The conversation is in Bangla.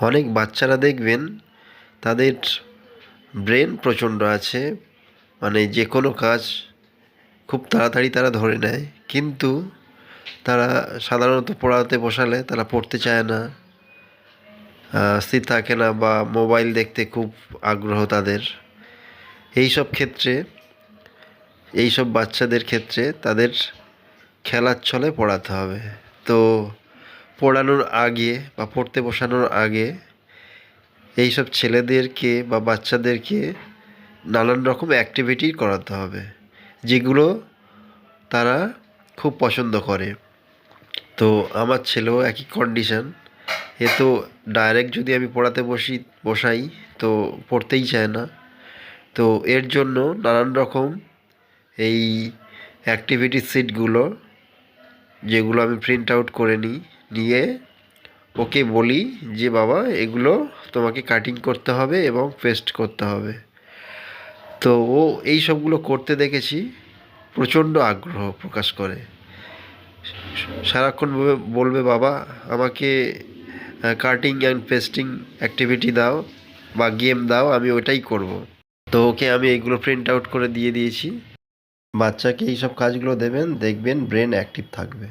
অনেক বাচ্চারা দেখবেন তাদের ব্রেন প্রচণ্ড আছে, মানে যে কোনো কাজ খুব তাড়াতাড়ি তারা ধরে নেয়, কিন্তু তারা সাধারণত পড়াতে বসালে তারা পড়তে চায় না, স্থির থাকে না, বা মোবাইল দেখতে খুব আগ্রহ তাদের। এইসব ক্ষেত্রে, এইসব বাচ্চাদের ক্ষেত্রে তাদের খেলার ছলে পড়াতে হবে। তো পড়ানোর আগে বা পড়তে বসানোর আগে এইসব ছেলেদেরকে বা বাচ্চাদেরকে নানান রকম অ্যাক্টিভিটি করাতে হবে, যেগুলো তারা খুব পছন্দ করে। তো আমার ছেলেও একই কন্ডিশন। এ তো ডাইরেক্ট যদি আমি পড়াতে বসাই তো পড়তেই চায় না। তো এর জন্য নানান রকম এই অ্যাক্টিভিটি সিটগুলো, যেগুলো আমি প্রিন্ট আউট করে নিয়ে ওকে বলি যে বাবা এগুলো তোমাকে কাটিং করতে হবে এবং পেস্ট করতে হবে। তো ও এই সবগুলো করতে দেখেছি প্রচণ্ড আগ্রহ প্রকাশ করে। সারাক্ষণ বলবে বাবা আমাকে কাটিং অ্যান্ড পেস্টিং অ্যাক্টিভিটি দাও বা গেম দাও, আমি ওটাই করব। তো ওকে আমি এইগুলো প্রিন্ট আউট করে দিয়ে দিয়েছি। বাচ্চাকে এইসব কাজগুলো দেবেন, দেখবেন ব্রেন অ্যাক্টিভ থাকবে।